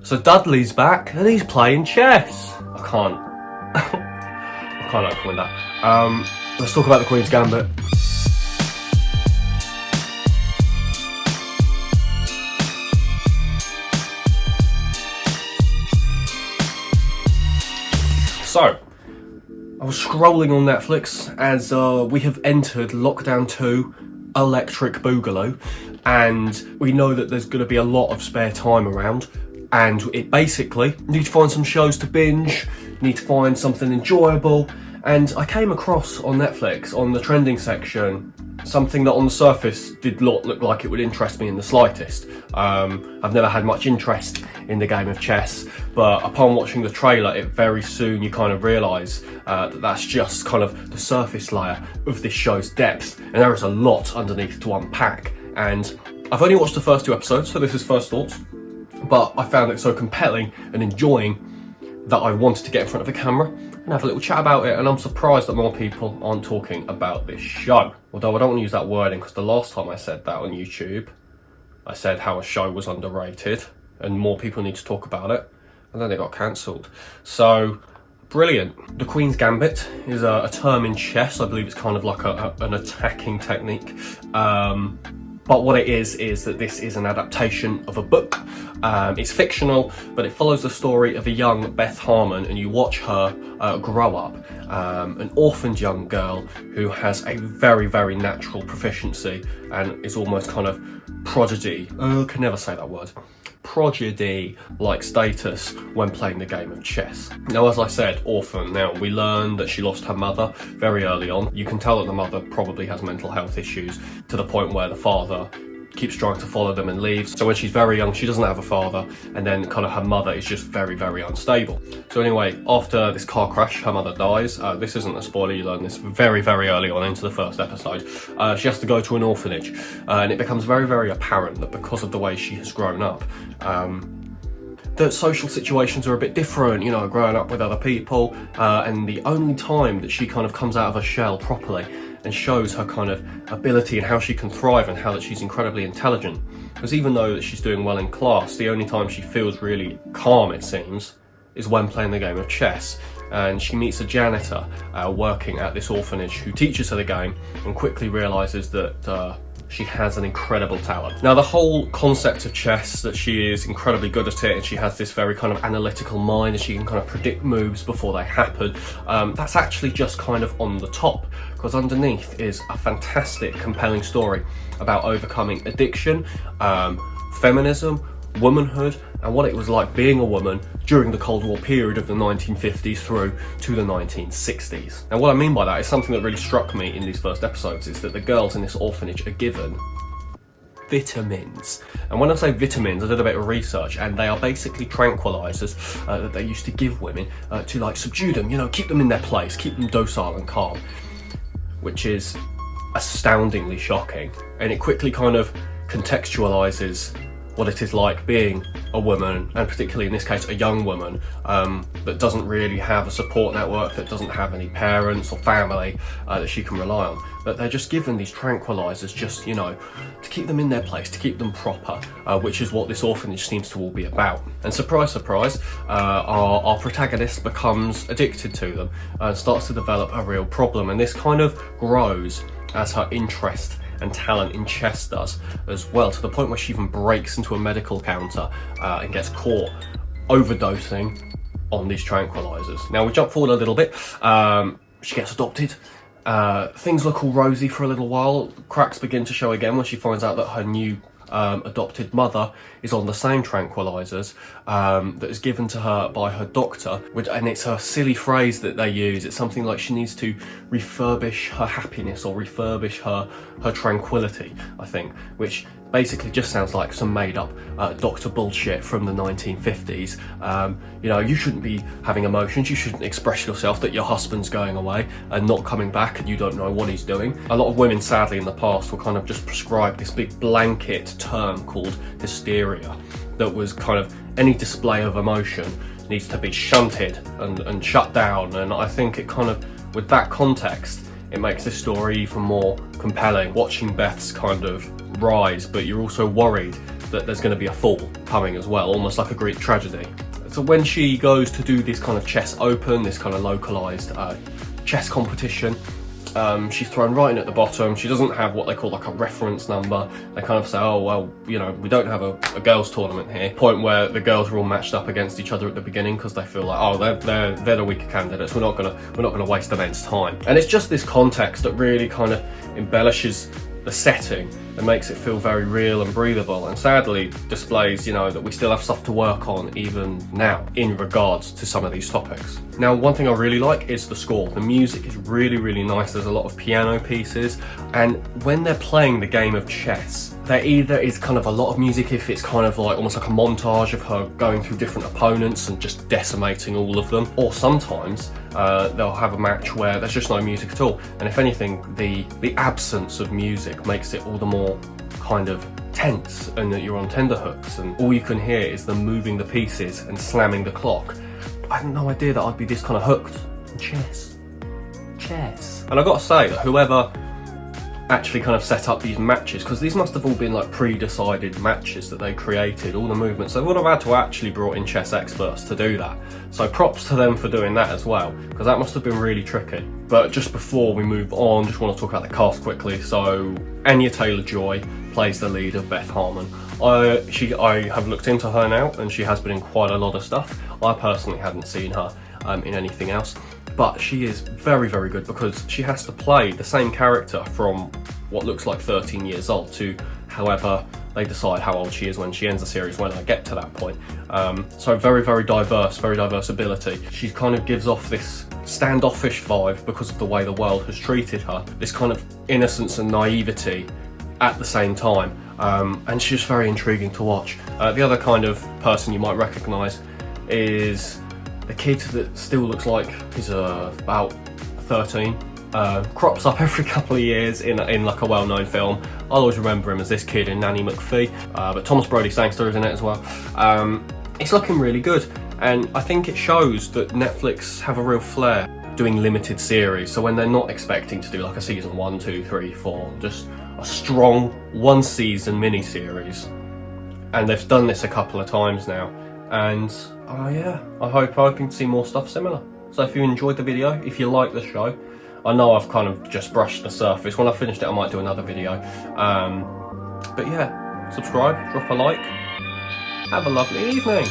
So Dudley's back and he's playing chess. I can't open that. Let's talk about the Queen's Gambit. So, I was scrolling on Netflix as we have entered Lockdown 2 Electric Boogaloo, and we know that there's going to be a lot of spare time around, and it basically need to find some shows to binge, need to find something enjoyable, and I came across on Netflix, on the trending section, something that on the surface did not look like it would interest me in the slightest. I've never had much interest in the game of chess, but upon watching the trailer, very soon you kind of realise that that's just kind of the surface layer of this show's depth, and there is a lot underneath to unpack. And I've only watched the first 2 episodes, so this is first thoughts, but I found it so compelling and enjoying that I wanted to get in front of a camera and have a little chat about it, and I'm surprised that more people aren't talking about this show. Although I don't want to use that wording, because the last time I said that on YouTube, I said how a show was underrated and more people need to talk about it, and then it got cancelled. So, brilliant. The Queen's Gambit is a term in chess. I believe it's kind of like an attacking technique. But what it is that this is an adaptation of a book. It's fictional, but it follows the story of a young Beth Harmon, and you watch her grow up, an orphaned young girl who has a very, very natural proficiency and is almost kind of prodigy. I can never say that word. Prodigy-like status when playing the game of chess. Now, as I said, orphan. Now, we learn that she lost her mother very early on. You can tell that the mother probably has mental health issues to the point where the father keeps trying to follow them and leaves. So when she's very young, she doesn't have a father, and then kind of her mother is just very, very unstable. So anyway, after this car crash, her mother dies. This isn't a spoiler, you learn this very, very early on into the first episode. She has to go to an orphanage, and it becomes very, very apparent that because of the way she has grown up, that social situations are a bit different, you know, growing up with other people, and the only time that she kind of comes out of her shell properly and shows her kind of ability and how she can thrive and how that she's incredibly intelligent. Because even though that she's doing well in class, the only time she feels really calm, it seems, is when playing the game of chess. And she meets a janitor working at this orphanage who teaches her the game and quickly realises that she has an incredible talent. Now, the whole concept of chess, that she is incredibly good at it and she has this very kind of analytical mind and she can kind of predict moves before they happen, that's actually just kind of on the top, because underneath is a fantastic, compelling story about overcoming addiction, feminism, womanhood, and what it was like being a woman during the Cold War period of the 1950s through to the 1960s. Now, what I mean by that is something that really struck me in these first episodes, is that the girls in this orphanage are given vitamins. And when I say vitamins, I did a bit of research, and they are basically tranquilizers that they used to give women to like subdue them, you know, keep them in their place, keep them docile and calm, which is astoundingly shocking. And it quickly kind of contextualizes what it is like being a woman, and particularly in this case a young woman, that doesn't really have a support network, that doesn't have any parents or family that she can rely on. But they're just given these tranquilizers just, you know, to keep them in their place, to keep them proper, which is what this orphanage seems to all be about. And surprise, surprise, our protagonist becomes addicted to them and starts to develop a real problem. And this kind of grows as her interest and talent in chess does as well, to the point where she even breaks into a medical counter and gets caught overdosing on these tranquilizers. Now, we jump forward a little bit. She gets adopted. Things look all rosy for a little while. Cracks begin to show again when she finds out that her new adopted mother is on the same tranquilizers that is given to her by her doctor, and it's a silly phrase that they use. It's something like she needs to refurbish her happiness or refurbish her tranquility, I think, which basically just sounds like some made up doctor bullshit from the 1950s. You know, you shouldn't be having emotions, you shouldn't express yourself that your husband's going away and not coming back and you don't know what he's doing. A lot of women, sadly, in the past were kind of just prescribed this big blanket term called hysteria, that was kind of any display of emotion needs to be shunted and shut down. And I think it kind of, with that context, it makes this story even more compelling, watching Beth's kind of rise, but you're also worried that there's going to be a fall coming as well, almost like a Greek tragedy. So when she goes to do this kind of chess open, this kind of localized chess competition, she's thrown right in at the bottom. She doesn't have what they call like a reference number. They kind of say, oh, well, you know, we don't have a girls tournament here. Point where the girls are all matched up against each other at the beginning because they feel like, oh, they're the weaker candidates. We're not gonna waste the men's time. And it's just this context that really kind of embellishes the setting and makes it feel very real and breathable, and sadly displays, you know, that we still have stuff to work on even now in regards to some of these topics. Now, one thing I really like is the score. The music is really, really nice. There's a lot of piano pieces, and when they're playing the game of chess, there either is kind of a lot of music if it's kind of like almost like a montage of her going through different opponents and just decimating all of them, or sometimes they'll have a match where there's just no music at all, and if anything, the absence of music makes it all the more kind of tense, and that you're on tenterhooks and all you can hear is them moving the pieces and slamming the clock. I had no idea that I'd be this kind of hooked on chess. And I've got to say that whoever actually kind of set up these matches, because these must have all been like pre-decided matches that they created, all the movements, they would have had to actually brought in chess experts to do that. So props to them for doing that as well, because that must have been really tricky. But just before we move on, just want to talk about the cast quickly. So Anya Taylor-Joy plays the lead of Beth Harmon. I have looked into her now, and she has been in quite a lot of stuff. I personally hadn't seen her in anything else, but she is very, very good because she has to play the same character from what looks like 13 years old to however they decide how old she is when she ends the series, when I get to that point. So very, very diverse ability. She kind of gives off this standoffish vibe because of the way the world has treated her, this kind of innocence and naivety at the same time, and she's just very intriguing to watch. The other kind of person you might recognise is the kid that still looks like he's about 13, crops up every couple of years in like a well-known film. I'll always remember him as this kid in Nanny McPhee, but Thomas Brody Sangster is in it as well. It's looking really good, and I think it shows that Netflix have a real flair doing limited series, so when they're not expecting to do like a season 1, 2, 3, 4, just a strong one season mini-series, and they've done this a couple of times now, and yeah, I'm hoping to see more stuff similar. So if you enjoyed the video, if you like the show, I know I've kind of just brushed the surface. When I finished it, I might do another video. But yeah, subscribe, drop a like, have a lovely evening.